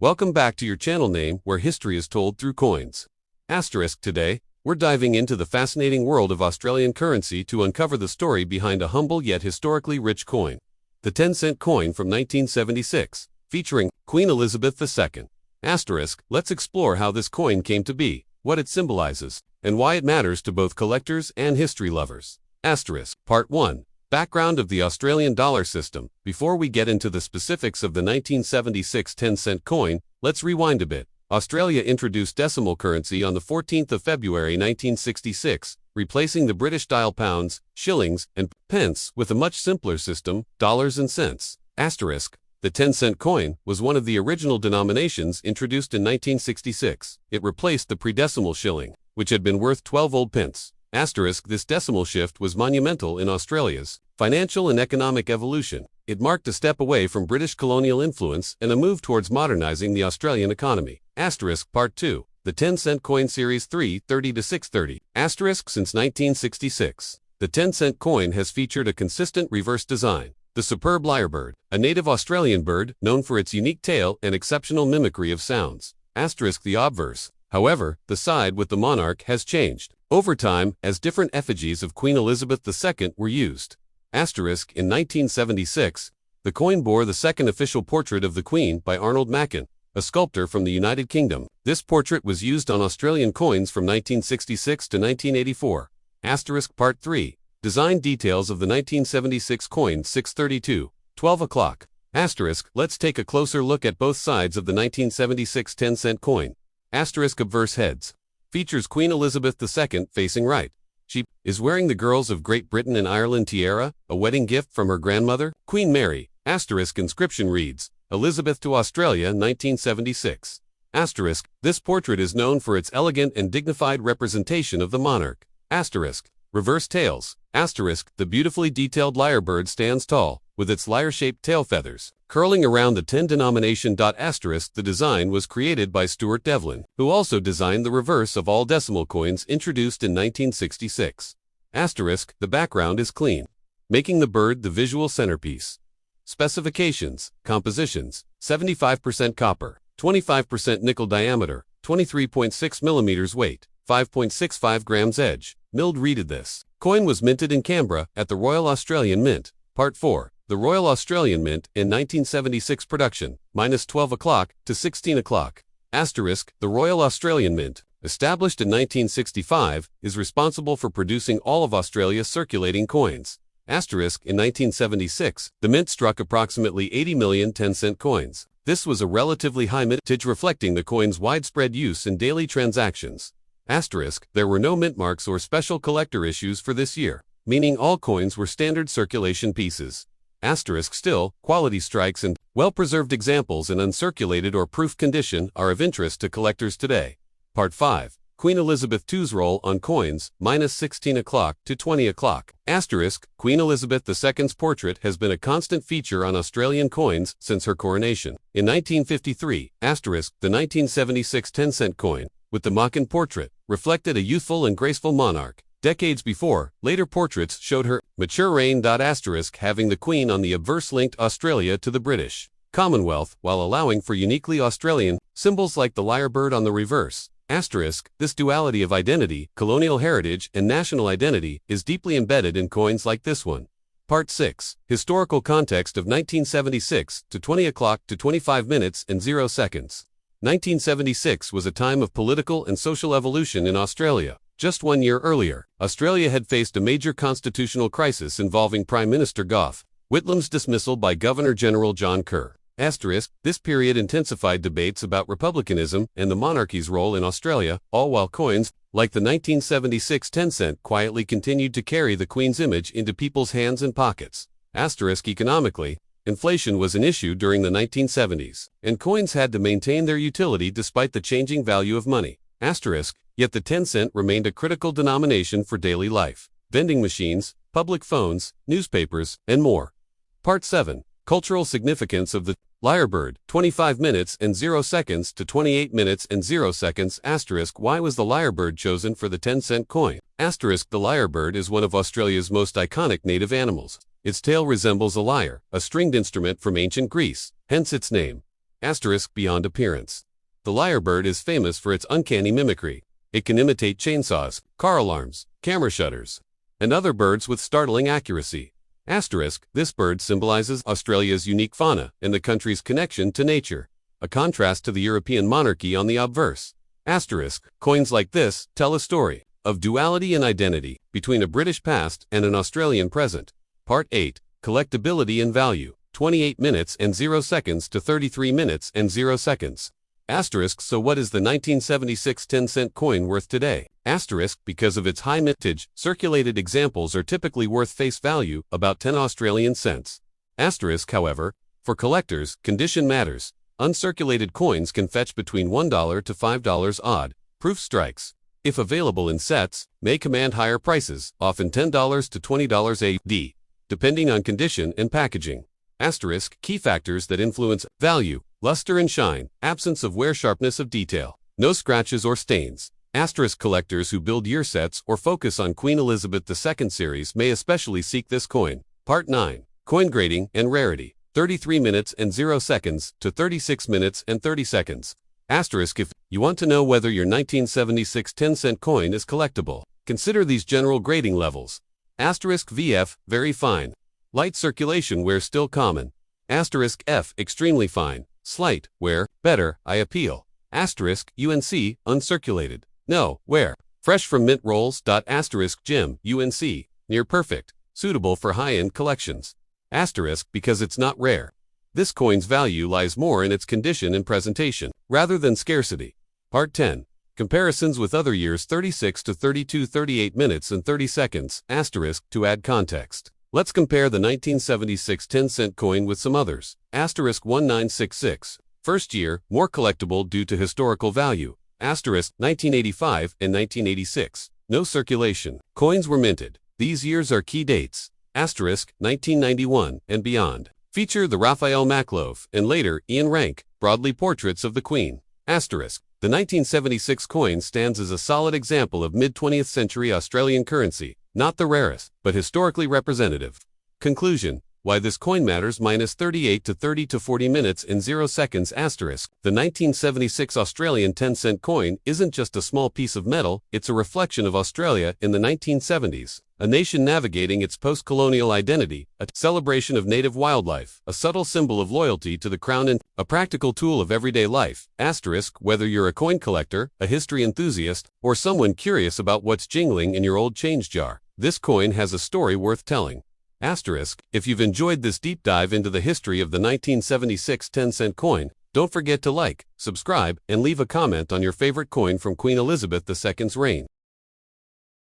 Welcome back to your channel name where history is told through coins. Asterisk. Today, we're diving into the fascinating world of Australian currency to uncover the story behind a humble yet historically rich coin. The 10-cent coin from 1976, featuring Queen Elizabeth II. Asterisk. Let's explore how this coin came to be, what it symbolizes, and why it matters to both collectors and history lovers. Asterisk. Part 1. Background of the Australian dollar system. Before we get into the specifics of the 1976 10-cent coin, let's rewind a bit. Australia introduced decimal currency on the 14th of February 1966, replacing the British-style pounds, shillings, and pence with a much simpler system, dollars and cents. Asterisk. The 10-cent coin was one of the original denominations introduced in 1966. It replaced the pre-decimal shilling, which had been worth 12 old pence. Asterisk. This decimal shift was monumental in Australia's financial and economic evolution. It marked a step away from British colonial influence and a move towards modernizing the Australian economy. Asterisk. Part 2. The 10-cent coin series 330 to 630. Asterisk. Since 1966, the 10-cent coin has featured a consistent reverse design. The superb lyrebird, a native Australian bird known for its unique tail and exceptional mimicry of sounds. Asterisk. The obverse, however, the side with the monarch, has changed over time as different effigies of Queen Elizabeth II were used. Asterisk. In 1976, the coin bore the second official portrait of the Queen by Arnold Mackin, a sculptor from the United Kingdom. This portrait was used on Australian coins from 1966 to 1984. Asterisk. Part 3. Design details of the 1976 coin 632, 12 o'clock. Asterisk. Let's take a closer look at both sides of the 1976 10-cent coin. Asterisk. Obverse heads. Features Queen Elizabeth II facing right. She is wearing the girls of Great Britain and Ireland tiara, a wedding gift from her grandmother, Queen Mary. Asterisk. Inscription reads, Elizabeth to Australia 1976. Asterisk. This portrait is known for its elegant and dignified representation of the monarch. Asterisk. Reverse tails. Asterisk. The beautifully detailed lyrebird stands tall, with its lyre-shaped tail feathers curling around the 10 denomination. Asterisk. The design was created by Stuart Devlin, who also designed the reverse of all decimal coins introduced in 1966. Asterisk. The background is clean, making the bird the visual centerpiece. Specifications. Compositions: 75% copper, 25% nickel diameter, 23.6 millimeters weight, 5.65 grams edge. Milled reeded. This coin was minted in Canberra at the Royal Australian Mint. Part 4. The Royal Australian Mint in 1976 production, -12 o'clock to 16 o'clock. Asterisk. The Royal Australian Mint, established in 1965, is responsible for producing all of Australia's circulating coins. Asterisk. In 1976, the Mint struck approximately 80 million 10-cent coins. This was a relatively high mintage, reflecting the coin's widespread use in daily transactions. Asterisk. There were no mint marks or special collector issues for this year, meaning all coins were standard circulation pieces. Asterisk. Still, quality strikes and well-preserved examples in uncirculated or proof condition are of interest to collectors today. Part 5. Queen Elizabeth II's role on coins, -16 o'clock to 20 o'clock. Asterisk. Queen Elizabeth II's portrait has been a constant feature on Australian coins since her coronation. In 1953, asterisk, the 1976 10-cent coin, with the Mackin portrait, reflected a youthful and graceful monarch. Decades before, later portraits showed her mature reign. Asterisk. Having the Queen on the obverse linked Australia to the British Commonwealth, while allowing for uniquely Australian symbols like the lyrebird on the reverse. Asterisk. This duality of identity, colonial heritage, and national identity is deeply embedded in coins like this one. Part 6. Historical context of 1976 to 20 o'clock to 25 minutes and 0 seconds. 1976 was a time of political and social evolution in Australia. Just 1 year earlier, Australia had faced a major constitutional crisis involving Prime Minister Gough Whitlam's dismissal by Governor-General John Kerr. Asterisk. This period intensified debates about republicanism and the monarchy's role in Australia, all while coins, like the 1976 10-cent, quietly continued to carry the Queen's image into people's hands and pockets. Asterisk. Economically, inflation was an issue during the 1970s, and coins had to maintain their utility despite the changing value of money. Asterisk. Yet the 10-cent remained a critical denomination for daily life. Vending machines, public phones, newspapers, and more. Part 7. Cultural significance of the lyrebird, 25 minutes and 0 seconds to 28 minutes and 0 seconds. Asterisk. Why was the lyrebird chosen for the 10-cent coin? Asterisk. The lyrebird is one of Australia's most iconic native animals. Its tail resembles a lyre, a stringed instrument from ancient Greece, hence its name. Asterisk beyond appearance. The lyrebird is famous for its uncanny mimicry. It can imitate chainsaws, car alarms, camera shutters, and other birds with startling accuracy. Asterisk, this bird symbolizes Australia's unique fauna and the country's connection to nature, a contrast to the European monarchy on the obverse. Asterisk, coins like this tell a story of duality and identity between a British past and an Australian present. Part 8. Collectability and value. 28 minutes and 0 seconds to 33 minutes and 0 seconds. Asterisk, so what is the 1976 10-cent coin worth today? Asterisk, because of its high mintage, circulated examples are typically worth face value, about 10 Australian cents. Asterisk, however, for collectors, condition matters. Uncirculated coins can fetch between $1 to $5 odd. Proof strikes, if available in sets, may command higher prices, often $10 to $20 AD, depending on condition and packaging. Asterisk, key factors that influence value: luster and shine, absence of wear, sharpness of detail, no scratches or stains. Asterisk, collectors who build year sets or focus on Queen Elizabeth II series may especially seek this coin. Part 9. Coin grading and rarity. 33 minutes and 0 seconds to 36 minutes and 30 seconds. Asterisk, if you want to know whether your 1976 10-cent coin is collectible, consider these general grading levels. Asterisk VF, very fine. Light circulation wear still common. Asterisk F, extremely fine. Slight wear, better, I appeal. Asterisk UNC, uncirculated. No wear. Fresh from mint rolls. Asterisk Gem, UNC, near perfect. Suitable for high-end collections. Asterisk, because it's not rare. This coin's value lies more in its condition and presentation, rather than scarcity. Part 10. Comparisons with other years. 36 to 32, 38 minutes and 30 seconds. Asterisk, to add context. Let's compare the 1976 10-cent coin with some others. Asterisk 1966. First year, more collectible due to historical value. Asterisk 1985 and 1986. No circulation. Coins were minted. These years are key dates. Asterisk 1991 and beyond. Feature the Raphael Maklove and later Ian Rank, broadly portraits of the Queen. Asterisk. The 1976 coin stands as a solid example of mid-20th century Australian currency, not the rarest, but historically representative. Conclusion. Why this coin matters: minus 38 to 30 to 40 minutes and 0 seconds. Asterisk. The 1976 Australian 10-cent coin isn't just a small piece of metal, it's a reflection of Australia in the 1970s. A nation navigating its post-colonial identity, a celebration of native wildlife, a subtle symbol of loyalty to the crown, and a practical tool of everyday life. Asterisk. Whether you're a coin collector, a history enthusiast, or someone curious about what's jingling in your old change jar, this coin has a story worth telling. Asterisk. If you've enjoyed this deep dive into the history of the 1976 10-cent coin, don't forget to like, subscribe, and leave a comment on your favorite coin from Queen Elizabeth II's reign.